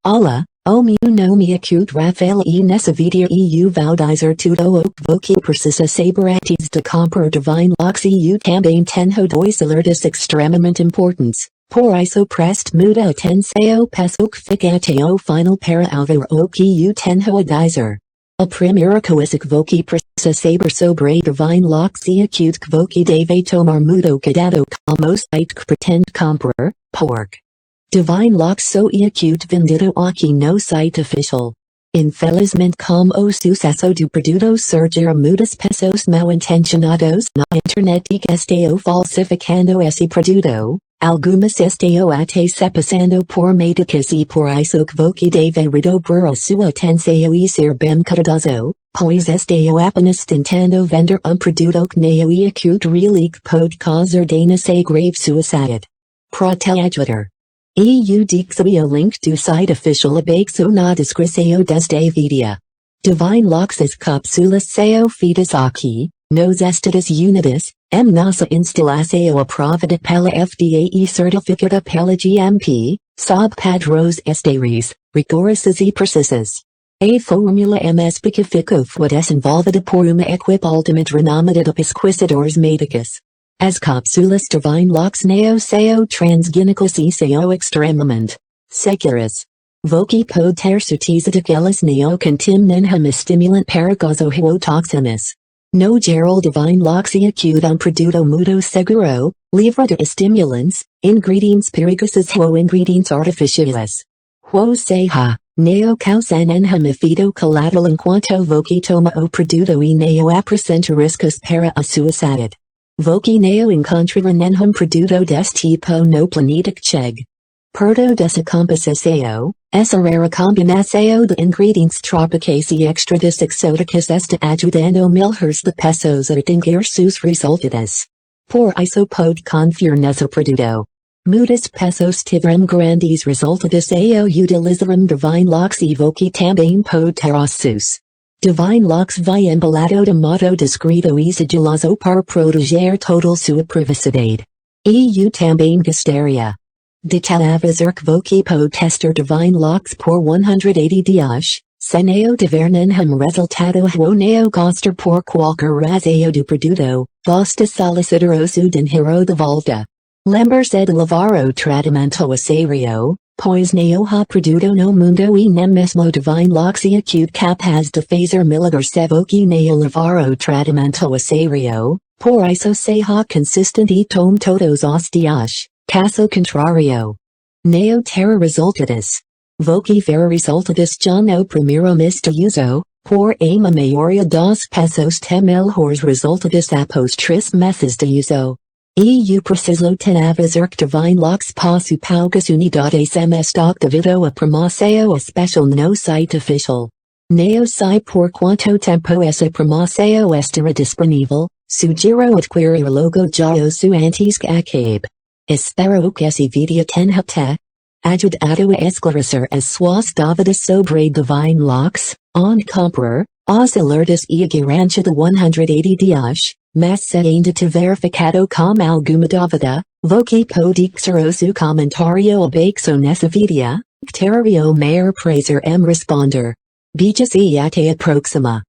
Alla, o me acute Raphaela e nessa vidia eu vaudizer tudo o voci precisa saberatis de comprar divine lox eu também tenho dois alertas extremamente importantes. Por isso preste muita atenção peço que fique até o final para ouvir o que eu tenho a dizer. A primeira coisa que voci precisa saber sobre divine lox e acute que voci deve tomar muito cuidado com o site que pretende comprar, porque divine lox so e acute vendido aqui no site official. Infelizmente como o sucesso do produto surgir muitas pessoas mal intencionados na internet e que estão falsificando esse produto, algumas estão até se passando por médicas e por isso que voci deve redobrar a sua atenção e ser bem cuidadoso, pois estão apenas tentando vender produto que não e acute really que pode causar danos e grave suicide. Para te ajudar. Eu deixarei o link do site official abaixo na descrição deste vídeo. Divine lox as cápsulas são feitas aqui, nos Estados Unidos, nossa instalação aprovada pela FDA e certificada pela GMP, sob padrões estáveis, rigorosos e precisos. A fórmula específica foi desenvolvida por uma equipe altamente renomada de pesquisadores médicos. As cápsulas divine lox não são transgênicas e são extremamente seguras. Voci pode ter certeza de que elas não contêm nenhum stimulant perigoso ou toxinas. No geral divine lox e acute produto muito seguro, livre de stimulants, ingredientes perigosos ou ingredientes artificiais. Ou seja, não causa nenhum efeito colateral enquanto voci toma o produto e não apresenta riscos para a suicide. Voci não encontrará nenhum produto deste tipo no planeta que chegue perto dessa composição. Essa rara combinação de ingredientes tropicais e extratos exóticos está ajudando milhares de pessoas a atingir seus resultados. Por isso pode confiar nesse produto. Muitas pessoas tiveram grandes resultados ao utilizarem divine lox e voci também pode ter ossos. Divine lox vai embalado de modo discreto e sigiloso para proteger total sua privacidade. Eu também gostaria de te avisar que voci pode testar divine lox por 180 dias, se não tiver nenhum resultado ou não gostar por qualquer razão do produto, basta solicitar o seu dinheiro de volta. Lembre-se de levar o tratamento a sério, pois não há produto no mundo e nem mesmo divine lox e acute capaz de fazer milagres se voci não levar o tratamento a sério, por isso seja consistente e tome todos os dias. Caso contrário, não terá resultados. Voci ver resultados já no primeiro mês de uso, por a maioria das pessoas tem melhores resultados após 3 meses de uso. Eu preciso te avisar que divine lox possui poucas unidades em estoque devido a promoção especial no site official. Não sei por quanto tempo essa promoção estará disponível, sugiro adquirir logo já o seu antes que acabe. Espero que esse vídeo tenha te ajudado a esclarecer as suas dúvidas sobre divine lox, onde comprar, os alertas e a garantia de 180 dias, mas se ainda tiver ficado com alguma dúvida, voci pode deixar o seu comentário abaixo nesse vídeo, que terei o maior prazer em responder. Beijos e até a próxima.